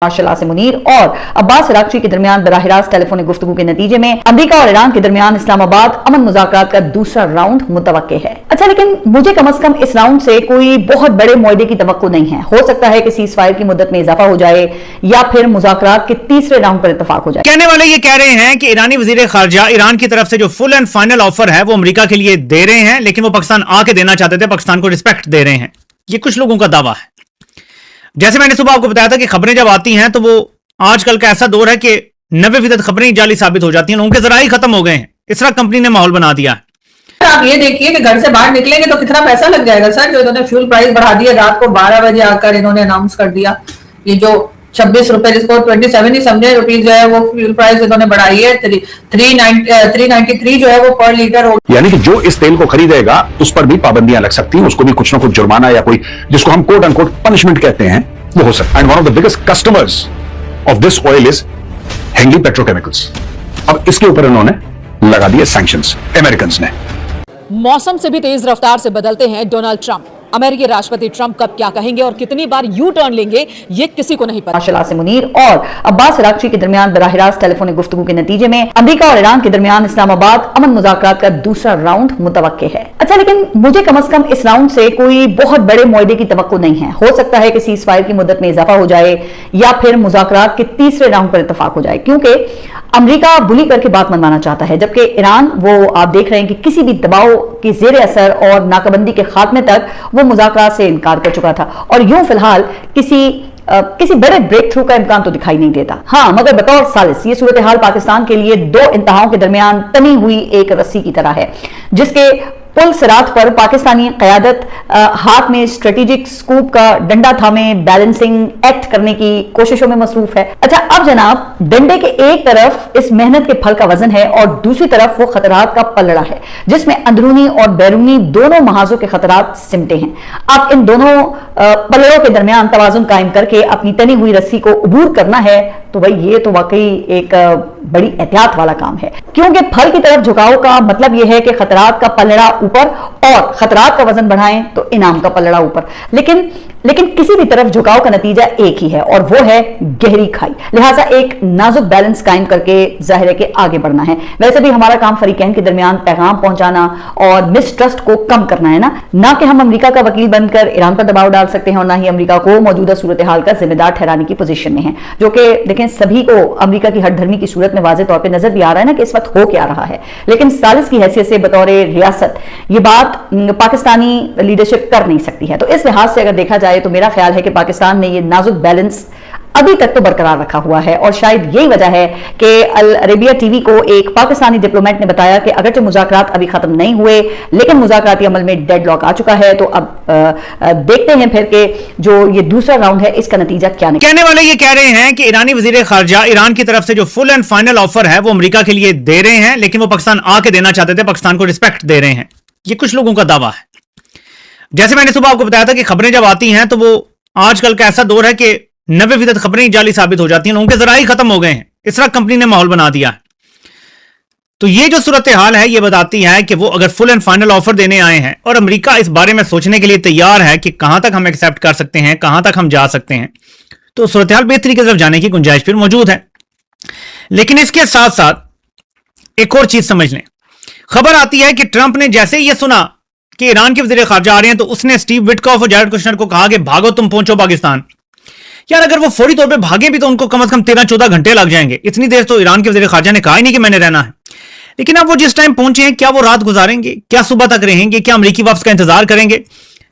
Martial Asim Munir और अब्बास इराक़ची के दरमियान बराह रास्त टेलीफोनिक गुफ्तगू के नतीजे में अमेरिका और ईरान के दरमियान इस्लामाबाद अमन मुज़ाकरात का दूसरा राउंड मुतवक्के है। अच्छा, लेकिन मुझे कम से कम इस राउंड से कोई बहुत बड़े मुआहदे की तवक्को नहीं है। हो सकता है कि सीज़ फायर की मुद्दत में इजाफा हो जाए या फिर मुज़ाकरात के तीसरे राउंड पर इत्तफाक हो जाए। कहने वाले ये कह रहे हैं कि ईरानी वज़ीर ख़ारजा ईरान की तरफ से जो फुल एंड फाइनल ऑफर है वो अमेरिका के लिए दे रहे हैं, लेकिन वो पाकिस्तान आके देना चाहते थे, पाकिस्तान को रिस्पेक्ट दे रहे हैं। ये कुछ लोगों का दावा है। जैसे मैंने सुबह आपको बताया था कि खबरें जब आती हैं तो वो आजकल का ऐसा दौर है कि 90% खबरें जाली साबित हो जाती हैं, उनके जराए खत्म हो गए हैं। इस तरह कंपनी ने माहौल बना दिया है। आप ये देखिए कि घर से बाहर निकलेंगे तो कितना पैसा लग जाएगा सर। जो इन्होंने फ्यूल प्राइस बढ़ा दिया, रात को 12 बजे आकर इन्होंने अनाउंस कर दिया। ये जो 26 रुपए, जिसको 27 ही समझे रुपीज जो है, वो फ्यूल प्राइस इन्होंने बढ़ाई है। 393 जो है वो पर लीटर हो। यानी कि जो इस तेल को खरीदेगा उस पर भी पाबंदियां लग सकती हैं, उसको भी कुछ ना कुछ जुर्माना या कोई जिसको हम कोट अनकोट पनिशमेंट कहते हैं वो हो सकता है। And one of the biggest customers of this oil is Hengli petrochemicals. अब इसके ऊपर इन्होंने लगा दिए सैंक्शंस अमेरिकन ने। मौसम से भी तेज रफ्तार से बदलते हैं डोनाल्ड ट्रंप। अमेरिकी राष्ट्रपति ट्रंप कब क्या कहेंगे और कितनी बार यू टर्न लेंगे, ये किसी को नहीं पता। मार्शल आसिम मुनीर और अब्बास इराक़ची के दरमियान बराह रास्त टेलीफोनिक गुफ्तगू के नतीजे में अमेरिका और ईरान के दरमियान इस्लामाबाद अमन मुज़ाकरात का दूसरा राउंड मुतवक्के है। अच्छा, लेकिन मुझे कम से कम इस राउंड से कोई बहुत बड़े मुआहदे की तवक्को नहीं है। हो सकता है कि सीज़ फायर की मुद्दत में इजाफा हो जाए या फिर मुज़ाकरात के तीसरे राउंड पर इत्तफाक हो जाए, क्योंकि अमेरिका बुली करके बात मनवाना चाहता है, जबकि ईरान, वो आप देख रहे हैं कि किसी भी दबाव के जेर असर और नाकाबंदी के खात्मे तक वो मुज़ाकरात से इनकार कर चुका था। और यूं फिलहाल किसी बड़े ब्रेक थ्रू का इम्कान तो दिखाई नहीं देता। हाँ, मगर बतौर सालिस ये सूरत हाल पाकिस्तान के लिए दो इंतहाओं के दरमियान तनी हुई एक रस्सी की तरह है, जिसके पुल सिरात पर पाकिस्तानी क़यादत हाथ में स्ट्रेटेजिक स्कूप का डंडा थामे बैलेंसिंग एक्ट करने की कोशिशों में मसरूफ है। अच्छा, अब जनाब, डंडे के एक तरफ इस मेहनत के फल का वजन है और दूसरी तरफ वो खतरात का पलड़ा है, जिसमें अंदरूनी और बैरूनी दोनों महाजों के खतरात सिमटे हैं। अब इन दोनों पलड़ों के दरमियान तवाजुन कायम करके अपनी तनी हुई रस्सी को अबूर करना है, तो भाई ये तो वाकई एक बड़ी एहतियात वाला काम है, क्योंकि फल की तरफ झुकाव का मतलब यह है कि खतरात का पलड़ा ऊपर और खतरात का वजन बढ़ाएं तो इनाम का पलड़ा ऊपर। लेकिन किसी भी तरफ झुकाव का नतीजा एक ही है और वो है गहरी खाई। लिहाजा एक नाजुक बैलेंस कायम करके जाहिर है कि आगे बढ़ना है। वैसे भी हमारा काम फरीकैन के दरमियान पैगाम पहुंचाना और मिसट्रस्ट को कम करना है ना कि हम अमेरिका का वकील बनकर ईरान पर दबाव डाल सकते हैं और ना ही अमेरिका को मौजूदा सूरत हाल का जिम्मेदार ठहराने की पोजीशन में है, जो कि देखें सभी को अमेरिका की हठधर्मी की सूरत में वाज़ेह तौर पर नजर भी आ रहा है ना कि इस वक्त हो क्या रहा है। लेकिन सालिस की हैसियत से बतौर रियासत ये बात पाकिस्तानी लीडरशिप कर नहीं सकती है। तो इस लिहाज से अगर देखा जाए तो मेरा ख्याल है कि पाकिस्तान ने ये नाजुक बैलेंस अभी तक तो बरकरार रखा हुआ है, और शायद यही वजह है कि अल अरेबिया टीवी को एक पाकिस्तानी डिप्लोमेट ने बताया कि अगरचे मुज़ाकरात अभी खत्म नहीं हुए, लेकिन मुज़ाकराती अमल में डेडलॉक आ चुका है। तो अब देखते हैं फिर कि जो ये दूसरा राउंड है इसका नतीजा क्या निकले। कहने वाले ये कह रहे हैं कि ईरानी वज़ीर ख़ारजा ईरान की तरफ से जो फुल एंड फाइनल ऑफर है वो अमेरिका के लिए दे रहे हैं, लेकिन वो पाकिस्तान आके देना चाहते थे, पाकिस्तान को रिस्पेक्ट दे रहे हैं। ये कुछ लोगों का दावा है। जैसे मैंने सुबह आपको बताया था कि खबरें जब आती हैं तो वो आजकल का ऐसा दौर है कि 90% खबरें जाली साबित हो जाती हैं, उनके जराए खत्म हो गए हैं। इस तरह कंपनी ने माहौल बना दिया है। तो ये जो सूरत हाल है ये बताती है कि वो अगर फुल एंड फाइनल ऑफर देने आए हैं और अमेरिका इस बारे में सोचने के लिए तैयार है कि कहां तक हम एक्सेप्ट कर सकते हैं, कहां तक हम जा सकते हैं, तो सूरत हाल बेहतरी की तरफ जाने की गुंजाइश फिर मौजूद है। लेकिन इसके साथ साथ एक और चीज समझ लें। खबर आती है कि ट्रंप ने जैसे ही ये सुना कि ईरान के वज़ीर ख़ारजा आ रहे हैं तो उसने स्टीव विटकॉफ और जैरेड कुशनर को कहा कि भागो, तुम पहुंचो पाकिस्तान। यार, अगर वो फौरी तौर पे भागे भी तो उनको कम से कम 13-14 घंटे लग जाएंगे। इतनी देर तो ईरान के वज़ीर ख़ारजा ने कहा ही नहीं कि मैंने रहना है। लेकिन अब वो जिस टाइम पहुंचे हैं, क्या वो रात गुजारेंगे, क्या सुबह तक रहेंगे, क्या अमेरिकी वापस का इंतजार करेंगे?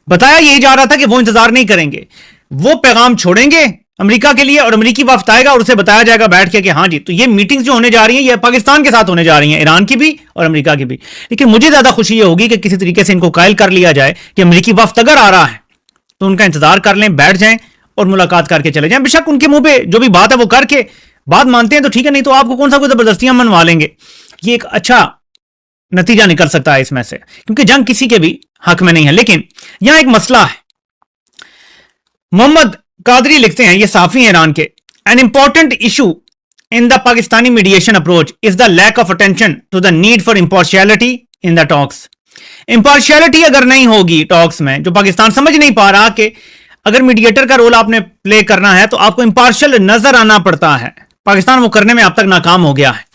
बताया यही जा रहा था कि वो इंतजार नहीं करेंगे, वो पैगाम छोड़ेंगे अमेरिका के लिए और अमेरिकी वफ्द आएगा और उसे बताया जाएगा बैठ के कि हाँ जी, तो ये मीटिंग्स जो होने जा रही हैं ये पाकिस्तान के साथ होने जा रही हैं, ईरान की भी और अमेरिका की भी। लेकिन मुझे ज्यादा खुशी ये होगी कि किसी तरीके से इनको कायल कर लिया जाए कि अमेरिकी वफ्द अगर आ रहा है तो उनका इंतजार कर लें, बैठ जाएं और मुलाकात करके चले जाएं। बेशक उनके मुंह पे जो भी बात है वो करके बात मानते हैं तो ठीक है, नहीं तो आपको कौन सा कोई जबरदस्तियां मनवा लेंगे। ये एक अच्छा नतीजा निकल सकता है इसमें से, क्योंकि जंग किसी के भी हक में नहीं है। लेकिन यहां एक मसला है। मोहम्मद कादरी लिखते हैं, ये साफी हैं ईरान के, an important issue in the Pakistani mediation approach is the lack of attention to the need for impartiality in the talks. Impartiality अगर नहीं होगी टॉक्स में, जो पाकिस्तान समझ नहीं पा रहा कि अगर मीडिएटर का रोल आपने प्ले करना है तो आपको इंपार्शियल नजर आना पड़ता है। पाकिस्तान वो करने में अब तक नाकाम हो गया है।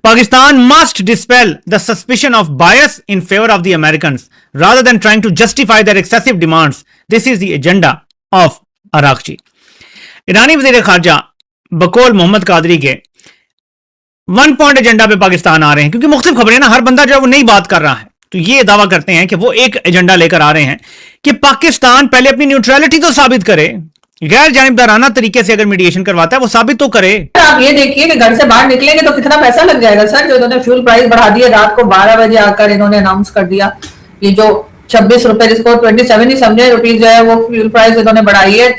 Pakistan must dispel the suspicion of bias in favor of the Americans rather than trying to justify their excessive demands. This is the agenda of Arakchi. ईरानी वजीर खारजा बकौल मोहम्मद कादरी के वन पॉइंट एजेंडा पे पाकिस्तान आ रहे हैं, क्योंकि मुख्तलिफ खबरें ना, हर बंदा जो है वो नई बात कर रहा है, तो ये दावा करते हैं कि वो एक एजेंडा लेकर आ रहे हैं कि पाकिस्तान पहले अपनी न्यूट्रलिटी तो साबित करे, गैर जानिबदाराना तरीके से अगर मीडिएशन करवाता है वो साबित तो करे। आप ये देखिए कि घर से बाहर निकलेंगे तो कितना पैसा लग जाएगा सर, जो इन्होंने फ्यूल प्राइस बढ़ा दिया, रात को 12 बजे आकर इन्होंने अनाउंस कर दिया। ये जो 26 रुपए, जिसको 27 ही समझे रुपीज जो है वो फ्यूल प्राइस इन्होंने बढ़ाई है।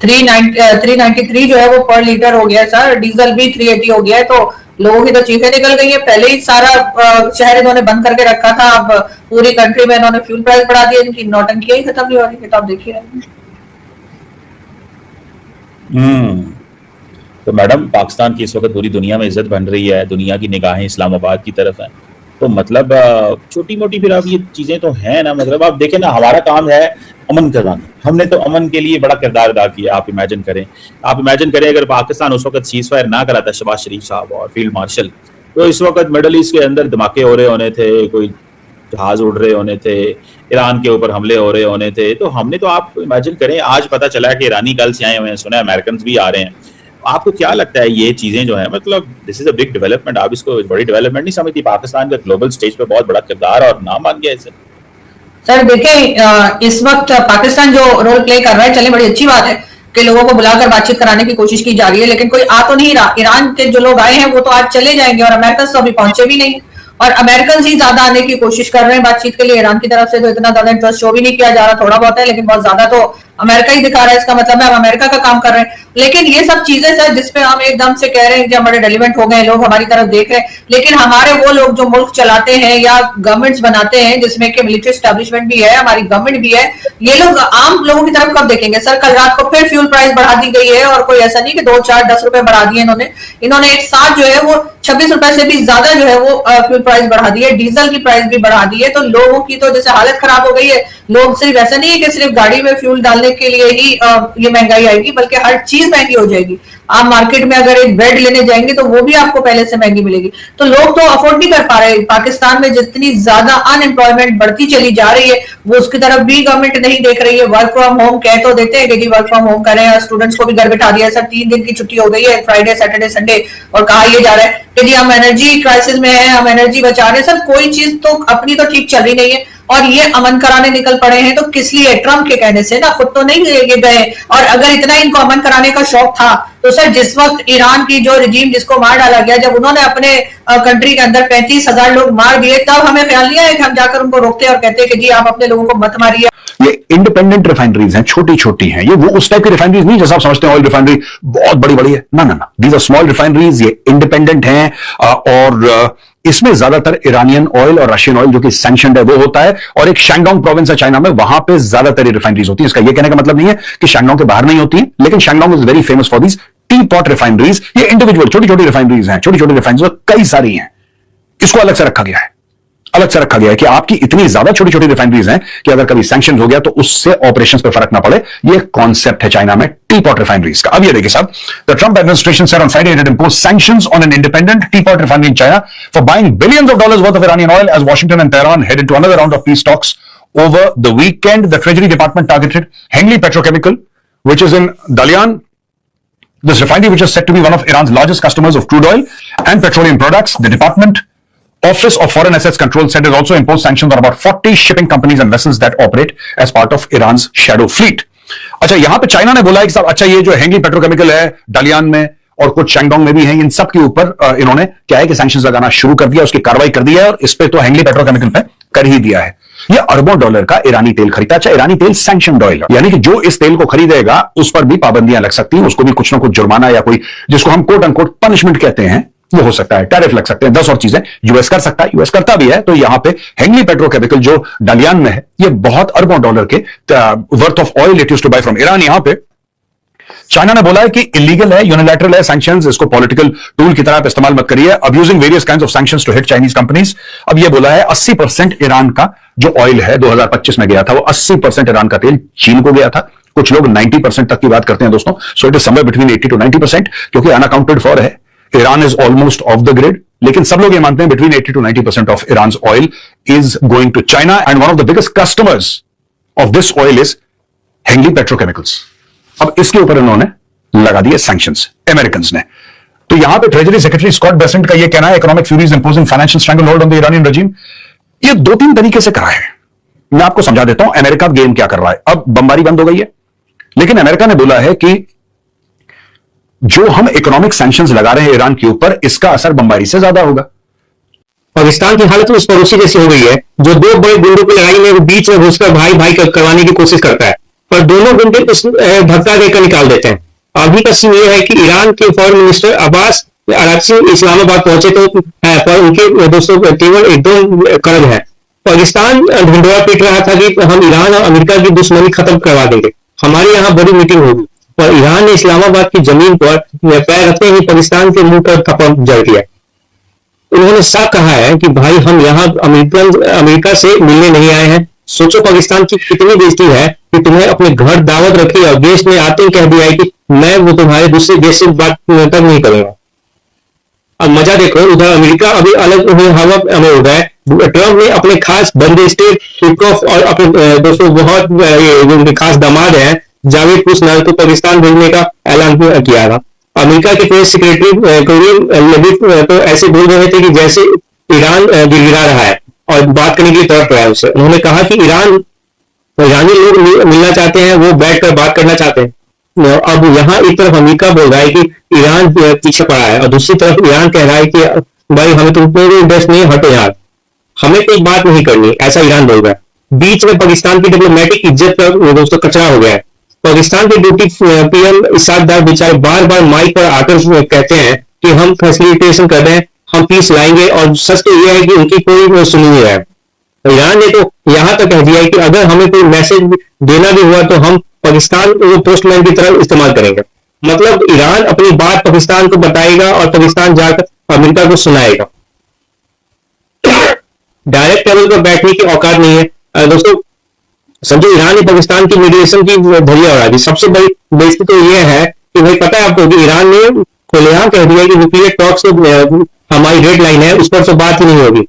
393 जो है वो पर लीटर हो गया सर, डीजल भी 380 हो गया है, तो लोगों की तो चीखें निकल गई है। पहले ही सारा शहर इन्होंने बंद करके रखा था, अब पूरी कंट्री में इन्होंने फ्यूल प्राइस बढ़ा दिया, इनकी नौटंकियां ही खत्म नहीं हो रही है, तो आप देखिए। तो मैडम, पाकिस्तान की इस वक्त पूरी दुनिया में इज्जत बन रही है, दुनिया की निगाहें इस्लामाबाद की तरफ हैं, तो मतलब छोटी मोटी फिर आप ये चीजें तो हैं ना, मतलब आप देखें ना, हमारा काम है अमन कराना, हमने तो अमन के लिए बड़ा किरदार अदा किया। आप इमेजिन करें अगर पाकिस्तान उस वक्त सीज फायर ना कराता, शहबाज शरीफ साहब और फील्ड मार्शल, तो इस वक्त मिडल ईस्ट के अंदर धमाके हो रहे होने थे, कोई जहाज उड़ रहे होने थे, ईरान के ऊपर हमले हो रहे होने थे। तो हमने तो, आप इमेजिन करें, आज पता चला कि ईरानी कल से आए हुए हैं, सुना अमेरिकन भी आ रहे हैं। आपको क्या लगता है ये चीजें जो है, मतलब this is a big development, आप इसको बड़ी डेवलपमेंट नहीं समझती? पाकिस्तान का ग्लोबल स्टेज पे बहुत बड़ा किरदार और नाम बन गया है सर। देखिए, इस वक्त पाकिस्तान जो रोल प्ले कर रहा है, चले, बड़ी अच्छी बात है कि लोगों को बुलाकर बातचीत कराने की कोशिश की जा रही है, लेकिन कोई आ तो नहीं रहा। ईरान के जो लोग आए हैं वो तो आज चले जाएंगे, और अमेरिकन तो अभी पहुंचे भी नहीं, और अमेरिकन ही ज्यादा आने की कोशिश कर रहे हैं बातचीत के लिए। ईरान की तरफ से तो इतना ज्यादा इंटरेस्ट शो भी नहीं किया जा रहा, थोड़ा बहुत है, लेकिन बहुत ज्यादा तो अमेरिका ही दिखा रहा है। इसका मतलब है हम अमेरिका का काम कर रहे हैं। लेकिन ये सब चीजें सर, जिसपे हम एकदम से कह रहे हैं कि हम बड़े डेलिवेंट हो गए, लोग हमारी तरफ देख रहे हैं, लेकिन हमारे वो लोग जो मुल्क चलाते हैं या गवर्नमेंट्स बनाते हैं, जिसमें कि मिलिट्री एस्टैब्लिशमेंट भी है, हमारी गवर्नमेंट भी है, ये लोग आम लोगों की तरफ कब देखेंगे सर? कल रात को फिर फ्यूल प्राइस बढ़ा दी गई है, और कोई ऐसा नहीं कि 2, 4, 10 रुपए बढ़ा दिए इन्होंने एक साथ जो है वो 26 रुपए से भी ज्यादा जो है वो फ्यूल प्राइस बढ़ा दी है, डीजल की प्राइस भी बढ़ा दी है। तो लोगों की तो जैसे हालत खराब हो गई है। लोग सिर्फ ऐसा नहीं है कि सिर्फ गाड़ी में फ्यूल डालने के लिए ही ये महंगाई आएगी, बल्कि हर चीज महंगी हो जाएगी। आप मार्केट में अगर एक ब्रेड लेने जाएंगे तो वो भी आपको पहले से महंगी मिलेगी। तो लोग तो अफोर्ड नहीं कर पा रहे। पाकिस्तान में जितनी ज्यादा अनएम्प्लॉयमेंट बढ़ती चली जा रही है, वो उसकी तरफ भी गवर्नमेंट नहीं देख रही है। वर्क फ्रॉम होम कह तो देते हैं कि जी वर्क फ्रॉम होम करें, स्टूडेंट्स को भी घर बिठा दिया सर, 3 दिन की छुट्टी हो गई है, फ्राइडे, सैटरडे, संडे, और कहा यह जा रहा है कि जी हम एनर्जी क्राइसिस में है, हम एनर्जी बचा रहे हैं। सर, कोई चीज तो अपनी तो ठीक चल रही नहीं है, और ये अमन कराने निकल पड़े हैं। तो किस लिए? ट्रम्प के कहने से ना, खुद तो नहीं गए। और अगर इतना इनको अमन कराने का शौक था तो सर, जिस वक्त ईरान की जो रिजीम जिसको मार डाला गया, जब उन्होंने अपने कंट्री के अंदर 35,000 लोग मार दिए, तब हमें ख्याल नहीं आया कि हम जाकर उनको रोकते और कहते कि जी आप अपने लोगों को मत मारिए। ये इंडिपेंडेंट रिफाइनरीज हैं, छोटी छोटी हैं, ये वो उस टाइप की रिफाइनरीज नहीं जैसा आप समझते हैं ऑयल रिफाइनरी बहुत बड़ी बड़ी है। ना ना ना, दीज आर स्मॉल रिफाइनरीज, ये इंडिपेंडेंट हैं, और इसमें ज्यादातर ईरानियन ऑयल और रशियन ऑयल जो कि सैंक्शनड है वो होता है, और एक शैंगडोंग प्रोविंस है चाइना में, वहां पे ज्यादातर रिफाइनरीज होती है। इसका ये कहने का मतलब नहीं है कि शैंगडोंग के बाहर नहीं होती है, लेकिन Shandong is very famous for these teapot refineries. ये इंडिविजुअल छोटी छोटी रिफाइनरीज हैं, छोटी छोटी रिफाइनरीज कई सारी हैं। इसको अलग से रखा गया है, अलग से रखा गया है कि आपकी इतनी ज्यादा छोटी छोटी रिफाइनरीज हैं कि अगर कभी सैंक्शन हो गया तो उससे ऑपरेशंस पे फर्क ना पड़े। ये कॉन्सेप्ट है चाइना में टी पॉट रिफाइनरीज का। अब ये देखिए साहब, the Trump administration said on Friday it imposed sanctions on an independent T pot refinery in China for buying billions of dollars worth of Iranian oil as Washington and Tehran headed to another round of peace talks over the weekend. The Treasury Department targeted Hengli Petrochemical, which is in Dalian. This refinery, which is said to be one of Iran's largest customers of crude oil and petroleum products. The department Office of Foreign Assets Control said it also imposed sanctions on about 40 shipping companies and vessels that operate as part of Iran's shadow fleet. अच्छा, यहां पे China ने बोला है कि साहब अच्छा, ये जो हेंगली पेट्रोकेमिकल है डालियान में और कुछ शैंगडोंग में भी है, इन सब के ऊपर इन्होंने क्या है कि सैंक्शंस लगाना शुरू कर दिया, उसकी कार्रवाई कर दी है, और इस पे तो हेंगली पेट्रोकेमिकल पे कर ही दिया है। ये अरबों डॉलर का ईरानी तेल खरीदा। अच्छा, ईरानी तेल सैंक्शनड ऑयल, यानी कि जो इस तेल को खरीदेगा उस पर भी पाबंदियां लग सकती हैं, उसको भी कुछ ना कुछ जुर्माना या कोई जिसको हम कोट अनकोट पनिशमेंट कहते हैं वो हो सकता है, टैरिफ लग सकते हैं, 10 और चीजें यूएस कर सकता है, यूएस करता भी है। तो यहां पे हेंगली पेट्रोकेमिकल जो डालियान में है, ये बहुत अरबों डॉलर के worth of oil it used to buy from Iran. यहां पे चाइना ने बोला है कि इलीगल है, यूनिलैटरल है सैंक्शंस, इसको पॉलिटिकल टूल की तरह आप इस्तेमाल मत करिए, abusing various kinds of sanctions to hit Chinese companies. अब ये बोला है 80% ईरान का जो ऑयल है 2025 में गया था, वो 80% ईरान का तेल चीन को गया था, कुछ लोग 90% तक की बात करते हैं दोस्तों, so it is somewhere between 80 to 90%, क्योंकि अनअकाउंटेड फॉर है। Iran is almost off the grid, लेकिन सब लोग ये मानते हैं between 80 to 90% of Iran oil is going to China, and one of the biggest customers of this oil is Hengli petrochemicals. अब इसके ऊपर इन्होंने लगा दिए सैंक्शंस, अमेरिकन ने। तो यहां पे ट्रेजरी सेक्रेटरी स्कॉट बेसेंट का ये कहना है, economic furies imposing financial stranglehold on the Iranian regime. ये 2-3 तरीके से करा है, मैं आपको समझा देता हूं अमेरिका गेम क्या कर रहा है। अब बमबारी बंद हो गई है, लेकिन अमेरिका ने बोला है कि जो हम इकोनॉमिक सैंक्शंस लगा रहे हैं ईरान के ऊपर, इसका असर बमबारी से ज्यादा होगा। पाकिस्तान की हालत उस पड़ोसी जैसी हो गई है जो दो बड़े गुंडों की लड़ाई में बीच में घुसकर भाई भाई करवाने की कोशिश करता है, पर दोनों गुंडे उस धक्का देकर निकाल देते हैं। अभी का सीन यह है कि ईरान के foreign minister Abbas Araghchi Islamabad पहुंचे तो पर उनके दोस्तों केवल 1-2 कदम है। पाकिस्तान ढिंडोरा पीट रहा था कि हम ईरान और अमेरिका की दुश्मनी खत्म करवा देंगे, हमारे यहाँ बड़ी मीटिंग होगी, और ईरान ने इस्लामाबाद की जमीन पर पैर रखते ही पाकिस्तान के मुंह पर थप्पड़ जड़ दिया। उन्होंने साफ कहा है कि भाई हम यहाँ अमेरिका से मिलने नहीं आए हैं। सोचो पाकिस्तान की कितनी बेइज्जती है कि तुम्हें अपने घर दावत रखी और देश में आते ही कह दिया है कि मैं वो तुम्हारे दूसरे देश से बात तक नहीं करूंगा। अब मजा देखो, उधर अमेरिका अभी अलग हवा में उड़ रहा है। ट्रंप ने अपने खास बंदे स्टेट विटकॉफ और अपने दोस्तों बहुत खास दामाद है जावेद कुशनर को पाकिस्तान भेजने का ऐलान किया था। अमेरिका के प्रेस सेक्रेटरी करीम लेविट तो ऐसे बोल रहे थे कि जैसे ईरान गिड़गिड़ा रहा है और बात करने के लिए तड़प रहा है उससे। उन्होंने कहा कि ईरानी लोग मिलना चाहते हैं, वो बैठकर बात करना चाहते हैं। अब यहाँ एक तरफ अमेरिका बोल रहा है कि ईरान पीछे पड़ा है और दूसरी तरफ ईरान कह रहा है कि भाई हमें तो कोई इंटरेस्ट नहीं, हटो यार, हमें कोई बात नहीं करनी, ऐसा ईरान बोल रहा है। बीच में पाकिस्तान की डिप्लोमेटिक इज्जत का दोस्तों कचरा हो गया है। पाकिस्तान के ड्यूटी पीएम इसाक डार बेचारे बार बार माइक पर आकर कहते हैं कि हम फैसिलिटेशन कर रहे हैं, हम पीस लाएंगे, और सच तो यह है कि उनकी कोई सुनी नहीं रहा है। ईरान ने तो यहां तक कह दिया है कि अगर हमें कोई मैसेज देना भी हुआ तो हम पाकिस्तान को पोस्टमैन की तरह इस्तेमाल करेंगे। मतलब ईरान अपनी बात पाकिस्तान को बताएगा और पाकिस्तान जाकर अमेरिका को सुनाएगा। डायरेक्ट टेबल पर बैठने की औकात नहीं है दोस्तों। समझो ईरान ने पाकिस्तान की मीडिएशन की धज्जियां उड़ा दी। सबसे बड़ी बेइज्जती तो यह है कि भाई पता है आपको कि ईरान ने खुलेआम कह दिया कि न्यूक्लियर टॉक्स हमारी रेड लाइन है, उस पर तो बात ही नहीं होगी।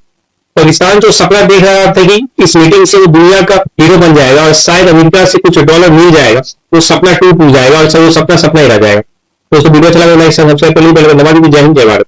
पाकिस्तान जो सपना देख रहा था कि इस मीटिंग से वो दुनिया का हीरो बन जाएगा और शायद अमेरिका से कुछ डॉलर मिल जाएगा, वो सपना टूट जाएगा और वो सपना ही रह जाएगा। दोस्तों वीडियो चला लाइक सब्सक्राइब कर लीजिए। जय हिंद जय भारत।